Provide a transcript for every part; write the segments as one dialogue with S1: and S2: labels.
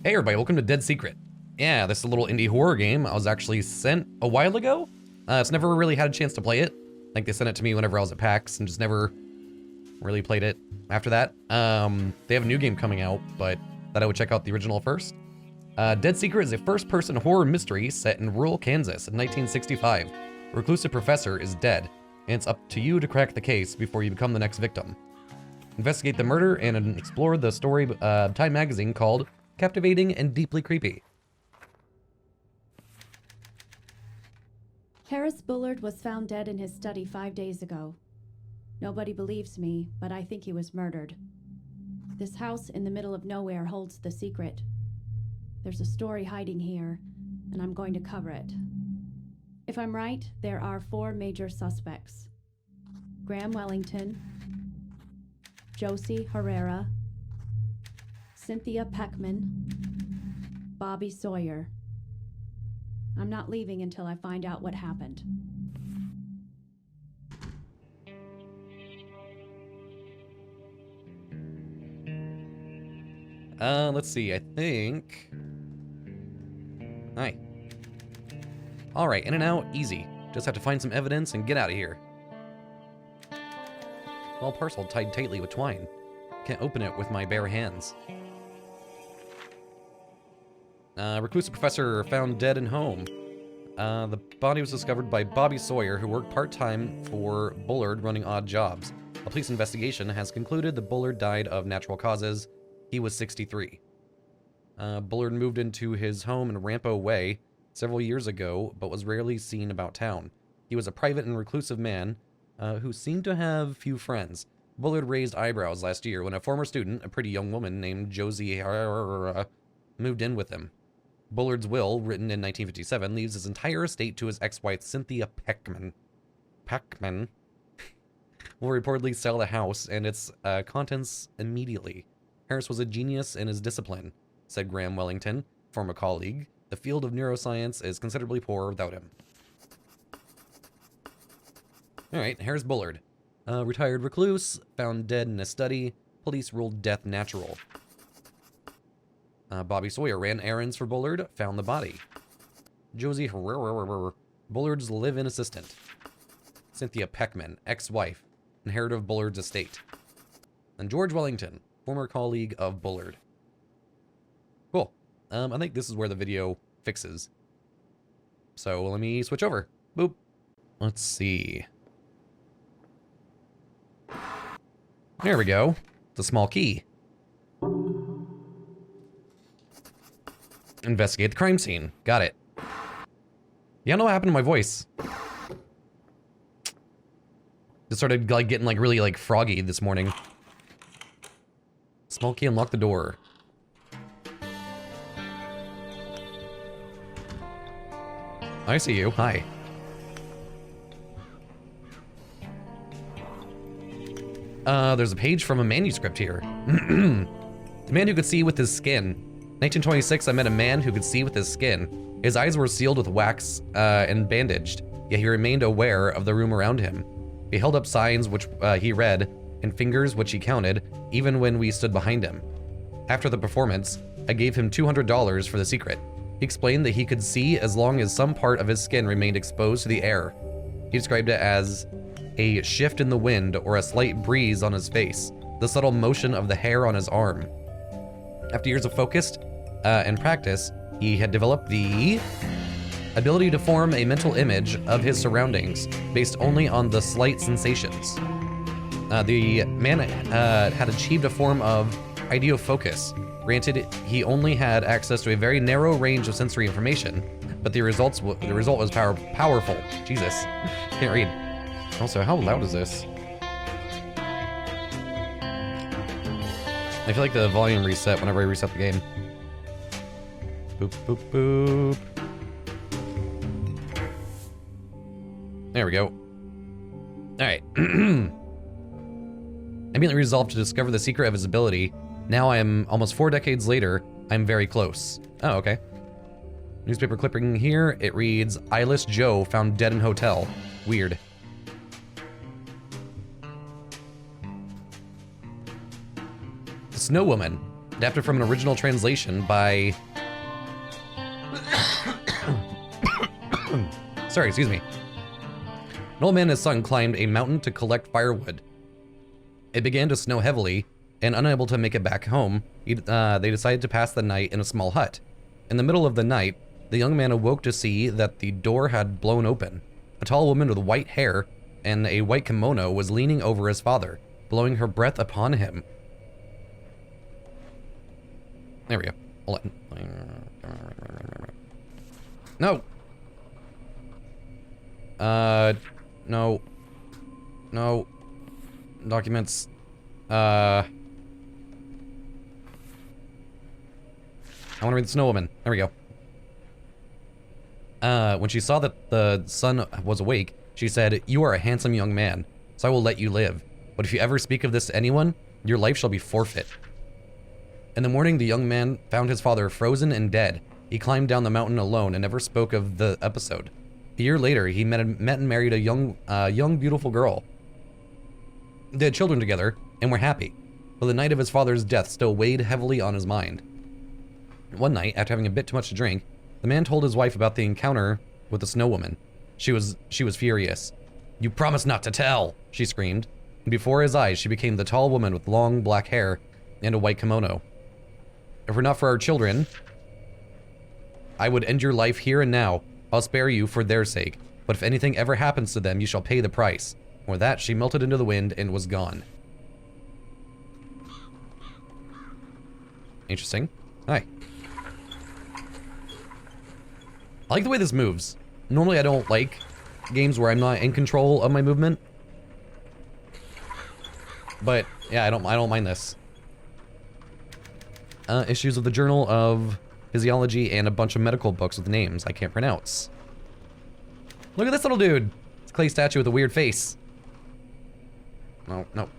S1: Hey everybody, welcome to Dead Secret. Yeah, this is a little indie horror game I was actually sent a while ago. It's never really had a chance to play it. Like they sent it to me whenever I was at PAX and just never really played it after that. They have a new game coming out, but thought I would check out the original first. Dead Secret is a first-person horror mystery set in rural Kansas in 1965. A reclusive professor is dead, and it's up to you to crack the case before you become the next victim. Investigate the murder and explore the story Time magazine called Captivating and Deeply Creepy.
S2: Harris Bullard was found dead in his study 5 days ago. Nobody believes me, but I think he was murdered. This house in the middle of nowhere holds the secret. There's a story hiding here, and I'm going to cover it. If I'm right, there are 4 major suspects: Graham Wellington, Josie Herrera, Cynthia Peckman, Bobby Sawyer. I'm not leaving until I find out what happened.
S1: Let's see, I think... Hi. Alright, in and out, easy. Just have to find some evidence and get out of here. Small parcel tied tightly with twine. Can't open it with my bare hands. Reclusive professor found dead in home. The body was discovered by Bobby Sawyer, who worked part-time for Bullard running odd jobs. A police investigation has concluded that Bullard died of natural causes. He was 63. Bullard moved into his home in Rampo Way several years ago, but was rarely seen about town. He was a private and reclusive man who seemed to have few friends. Bullard raised eyebrows last year when a former student, a pretty young woman named Josie moved in with him. Bullard's will, written in 1957, leaves his entire estate to his ex-wife, Cynthia Peckman. Peckman will reportedly sell the house and its contents immediately. Harris was a genius in his discipline, said Graham Wellington, former colleague. The field of neuroscience is considerably poorer without him. Alright, Harris Bullard. Retired recluse, found dead in a study. Police ruled death natural. Bobby Sawyer ran errands for Bullard, found the body. Josie Herrera, Bullard's live-in assistant. Cynthia Peckman, ex-wife, inheritor of Bullard's estate. And George Wellington, former colleague of Bullard. Cool. I think this is where the video fixes. So let me switch over. Boop. Let's see. There we go. It's a small key. Investigate the crime scene. Got it. Yeah, I don't know what happened to my voice. Just started like getting like really like froggy this morning. Small key, unlock the door. I see you. Hi. There's a page from a manuscript here. The man who could see with his skin. 1926, I met a man who could see with his skin. His eyes were sealed with wax and bandaged, yet he remained aware of the room around him. He held up signs which he read, and fingers which he counted, even when we stood behind him. After the performance, I gave him $200 for the secret. He explained that he could see as long as some part of his skin remained exposed to the air. He described it as a shift in the wind or a slight breeze on his face, the subtle motion of the hair on his arm. After years of focused and practice, he had developed the ability to form a mental image of his surroundings based only on the slight sensations. The man had achieved a form of ideofocus. Granted, he only had access to a very narrow range of sensory information, but the result was powerful. Jesus, can't read. Also, how loud is this? I feel like the volume reset whenever I reset the game. Boop, boop, boop. There we go. Alright. I immediately resolved to discover the secret of his ability. Now I am almost 4 decades later. I'm very close. Oh, okay. Newspaper clipping here. It reads, Eyeless Joe found dead in hotel. Weird. The Snow Woman. Adapted from an original translation by... Sorry, excuse me. An old man and his son climbed a mountain to collect firewood. It began to snow heavily, and unable to make it back home, they decided to pass the night in a small hut. In the middle of the night, the young man awoke to see that the door had blown open. A tall woman with white hair and a white kimono was leaning over his father, blowing her breath upon him. There we go. Hold on. No. No. No. Documents. I want to read the Snow Woman. There we go. When she saw that the son was awake, she said, "You are a handsome young man, so I will let you live. But if you ever speak of this to anyone, your life shall be forfeit." In the morning, the young man found his father frozen and dead. He climbed down the mountain alone and never spoke of the episode. A year later, he met and married a young, beautiful girl. They had children together and were happy, but the night of his father's death still weighed heavily on his mind. One night, after having a bit too much to drink, the man told his wife about the encounter with the Snow Woman. She was furious. "You promised not to tell," she screamed, and before his eyes she became the tall woman with long black hair and a white kimono. "If it were not for our children, I would end your life here and now. I'll spare you for their sake, but if anything ever happens to them, you shall pay the price." With that, she melted into the wind and was gone. Interesting. Hi. I like the way this moves. Normally I don't like games where I'm not in control of my movement. But yeah, I don't mind this. Issues of the Journal of Physiology and a bunch of medical books with names I can't pronounce. Look at this little dude. It's a clay statue with a weird face. No, no.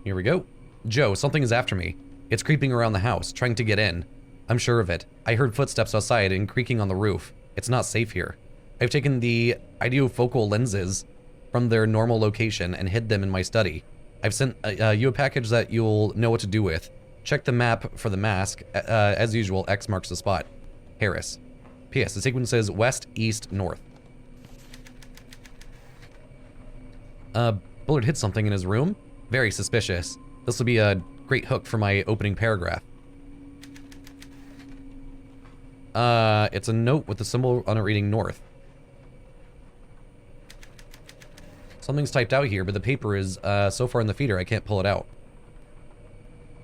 S1: Here we go. "Joe, something is after me. It's creeping around the house, trying to get in. I'm sure of it. I heard footsteps outside and creaking on the roof. It's not safe here. I've taken the ideofocal lenses from their normal location and hid them in my study. I've sent you a package that you'll know what to do with. Check the map for the mask. As usual, X marks the spot. Harris. P.S. The sequence says west, east, north." Bullard hid something in his room? Very suspicious. This will be a great hook for my opening paragraph. It's a note with the symbol on it reading north. Something's typed out here, but the paper is so far in the feeder I can't pull it out.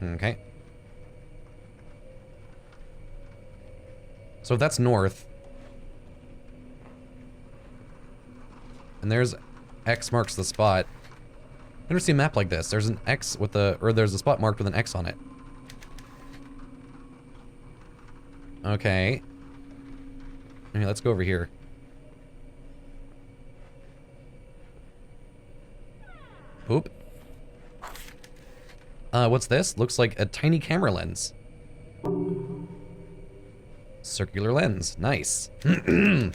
S1: Okay. So if that's north, and there's X marks the spot. I've never seen a map like this. There's an X with there's a spot marked with an X on it. Okay. Okay, let's go over here. Oop. What's this? Looks like a tiny camera lens. Circular lens. Nice. This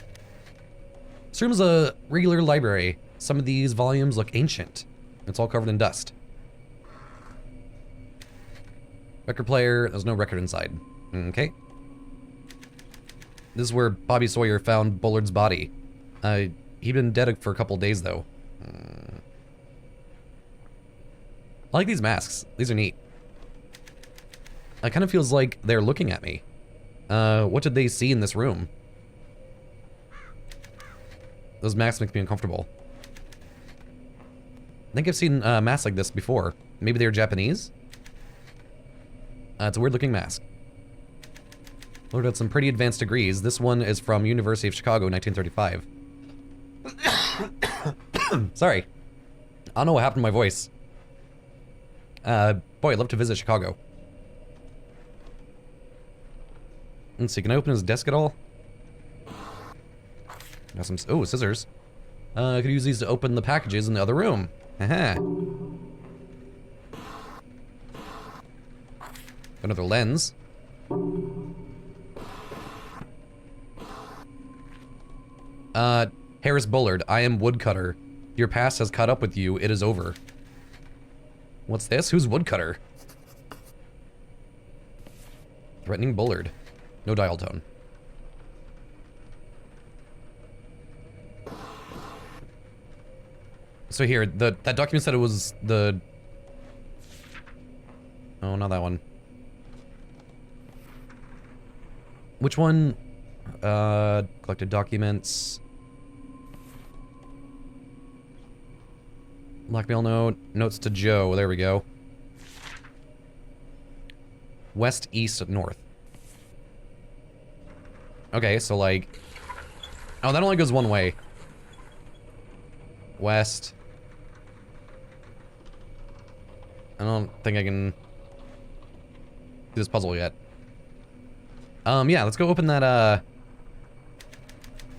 S1: room's a regular library. Some of these volumes look ancient. It's all covered in dust. Record player. There's no record inside. Okay. This is where Bobby Sawyer found Bullard's body. He'd been dead for a couple days, though. I like these masks. These are neat. It kind of feels like they're looking at me. What did they see in this room? Those masks make me uncomfortable. I think I've seen masks like this before. Maybe they're Japanese? It's a weird looking mask. Looked at some pretty advanced degrees. This one is from University of Chicago, 1935. Sorry. I don't know what happened to my voice. Boy, I'd love to visit Chicago. Let's see, can I open his desk at all? Got some, oh, scissors. I could use these to open the packages in the other room. Haha. Another lens. Harris Bullard, I am Woodcutter. Your past has caught up with you. It is over. What's this? Who's Woodcutter? Threatening Bullard. No dial tone. So here, that document said it was the... Oh, not that one. Which one? Collected documents. Blackmail note. Notes to Joe. There we go. West, east, north. Okay, so like... Oh, that only goes one way. West. I don't think I can do this puzzle yet. Yeah, let's go open that,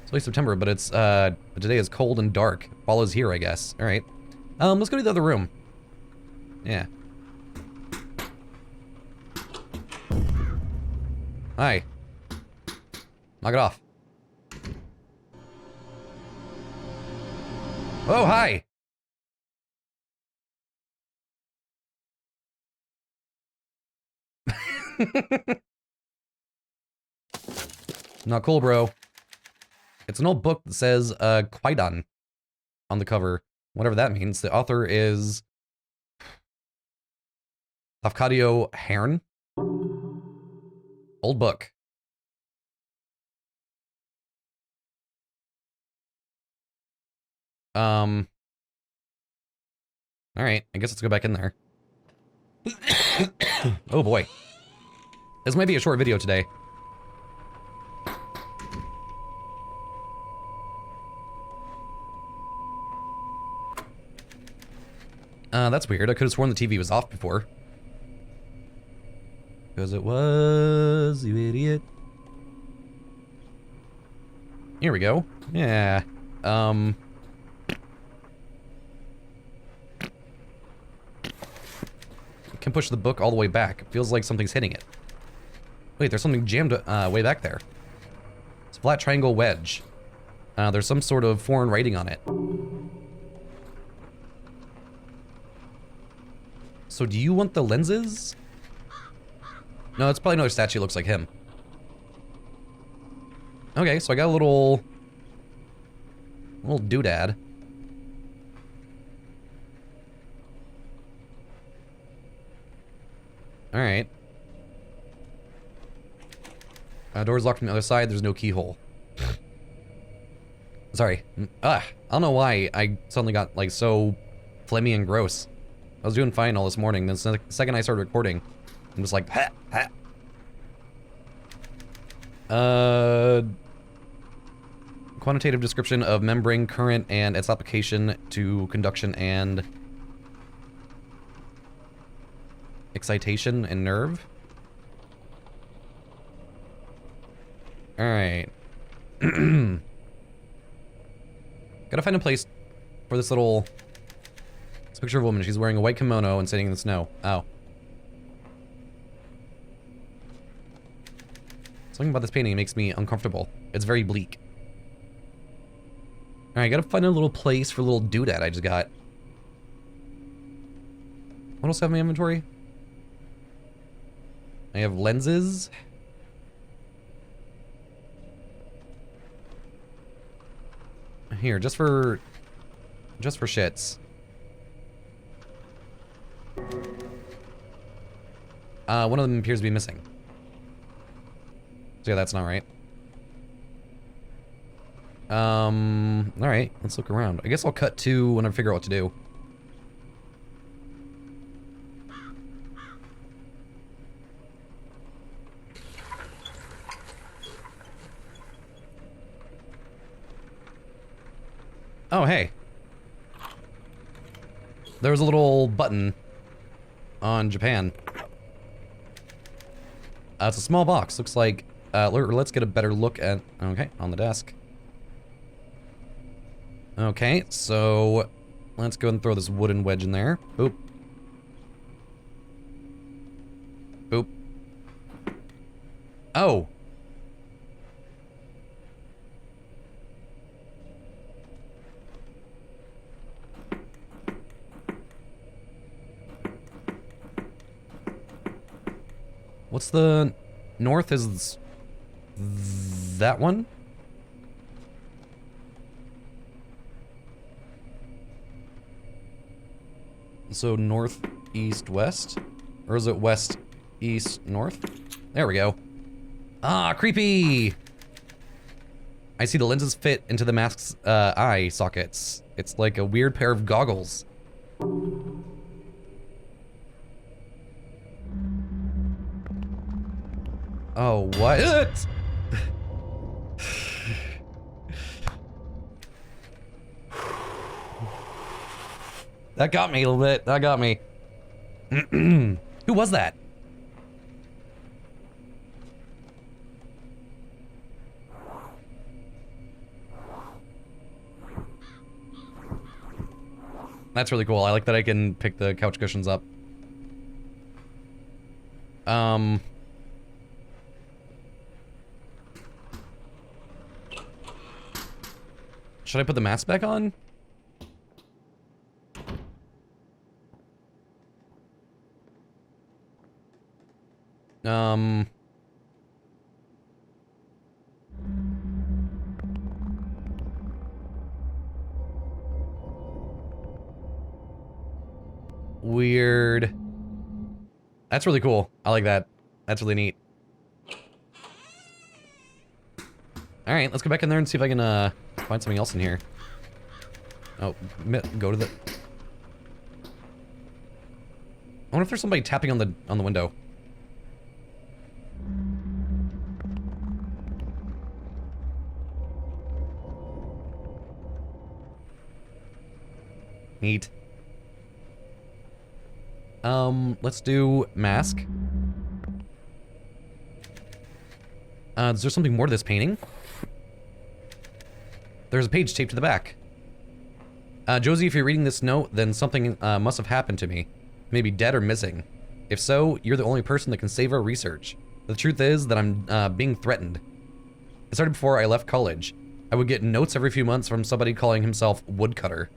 S1: it's late September, but it's, today is cold and dark. Fall is here, I guess. Alright. Let's go to the other room. Yeah. Hi. Knock it off. Oh, hi! Not cool, bro. It's an old book that says, Quaidan on the cover. Whatever that means. The author is... Lafcadio Hearn. Old book. Alright, I guess let's go back in there. Oh boy. This might be a short video today. That's weird. I could have sworn the TV was off before. Because it was, you idiot. Here we go. Yeah. Can push the book all the way back. It feels like something's hitting it. Wait, there's something jammed way back there. It's a flat triangle wedge. There's some sort of foreign writing on it. So do you want the lenses? No, it's probably another statue that looks like him. Okay, so I got a little doodad. Alright. Door's locked from the other side, there's no keyhole. Sorry. I don't know why I suddenly got, like, so phlegmy and gross. I was doing fine all this morning, then the second I started recording, I'm just like, ha, ha. Quantitative description of membrane current and its application to conduction and excitation and nerve. Alright. Gotta find a place for this little... It's a picture of a woman. She's wearing a white kimono and sitting in the snow. Oh. Something about this painting makes me uncomfortable. It's very bleak. Alright, gotta find a little place for a little doodad I just got. What else do I have in my inventory? I have lenses. Here, just for shits. One of them appears to be missing. So yeah, that's not right. Alright, let's look around. I guess I'll cut to when I figure out what to do. Oh, hey. There was a little button on Japan. It's a small box. Looks like, let's get a better look at, okay, on the desk. Okay, so let's go and throw this wooden wedge in there. Boop. Boop. Oh. What's the north is that one? So north, east, west? Or is it west, east, north? There we go. Ah, creepy! I see the lenses fit into the mask's eye sockets. It's like a weird pair of goggles. Oh, what? That got me a little bit. That got me. Who was that? That's really cool. I like that I can pick the couch cushions up. Should I put the mask back on? Weird. That's really cool. I like that. That's really neat. Alright, let's go back in there and see if I can find something else in here. Oh, go to the... I wonder if there's somebody tapping on the window. Neat. Let's do mask. Is there something more to this painting? There's a page taped to the back. Josie, if you're reading this note, then something must have happened to me. Maybe dead or missing. If so, you're the only person that can save our research. The truth is that I'm being threatened. It started before I left college. I would get notes every few months from somebody calling himself Woodcutter.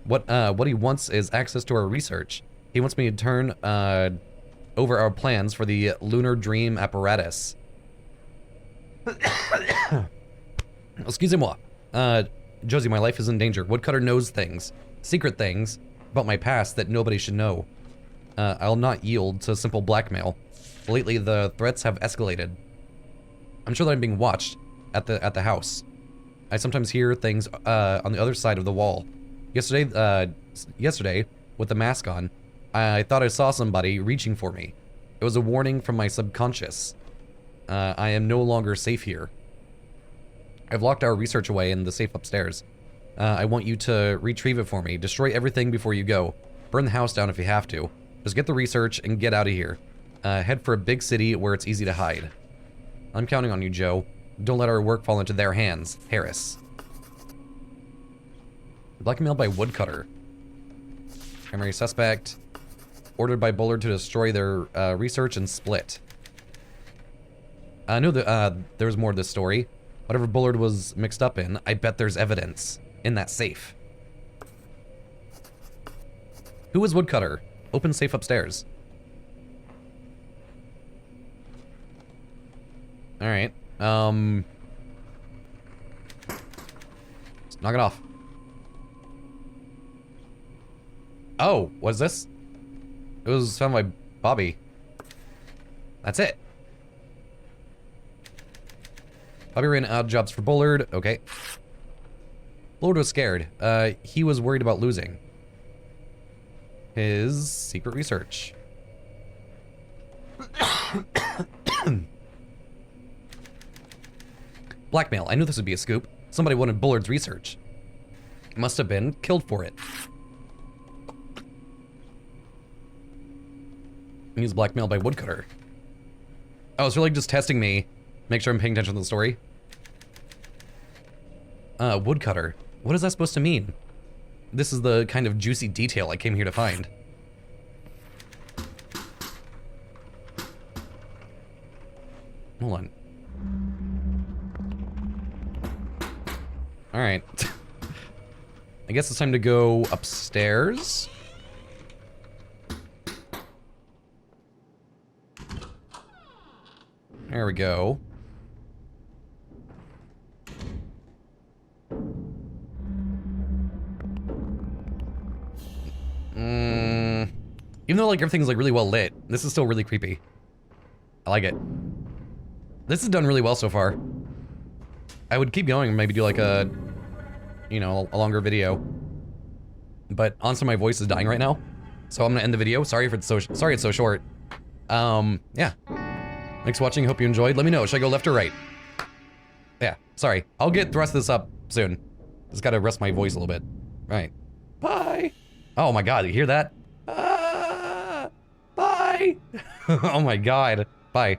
S1: What he wants is access to our research. He wants me to turn over our plans for the lunar dream apparatus. Excusez-moi. Josie, my life is in danger. Woodcutter knows things, secret things, about my past that nobody should know. I'll not yield to simple blackmail. Lately, the threats have escalated. I'm sure that I'm being watched at the house. I sometimes hear things on the other side of the wall. Yesterday, with the mask on, I thought I saw somebody reaching for me. It was a warning from my subconscious. I am no longer safe here. I've locked our research away in the safe upstairs. I want you to retrieve it for me. Destroy everything before you go. Burn the house down if you have to. Just get the research and get out of here. Head for a big city where it's easy to hide. I'm counting on you, Joe. Don't let our work fall into their hands. Harris. Blackmailed by Woodcutter. Primary suspect. Ordered by Bullard to destroy their research and split. I knew that there was more to this story. Whatever Bullard was mixed up in, I bet there's evidence in that safe. Who is Woodcutter? Open safe upstairs. Alright. Let's knock it off. Oh, what is this? It was found by Bobby. That's it. Bobby ran odd jobs for Bullard. Okay. Bullard was scared. He was worried about losing his secret research. Blackmail. I knew this would be a scoop. Somebody wanted Bullard's research. Must have been killed for it. He was blackmailed by Woodcutter. Oh, it's really just testing me. Make sure I'm paying attention to the story. Woodcutter. What is that supposed to mean? This is the kind of juicy detail I came here to find. Hold on. Alright. I guess it's time to go upstairs. There we go. Even though like everything's like really well lit, this is still really creepy. I like it. This is done really well so far. I would keep going and maybe do like a, you know, a longer video. But honestly, my voice is dying right now, so I'm gonna end the video. Sorry if it's so short. Yeah. Thanks for watching. Hope you enjoyed. Let me know. Should I go left or right? Yeah. Sorry. I'll get the rest of this up soon. Just gotta rest my voice a little bit. Right. Bye. Oh my God. You hear that? Ah, bye. Oh my God. Bye.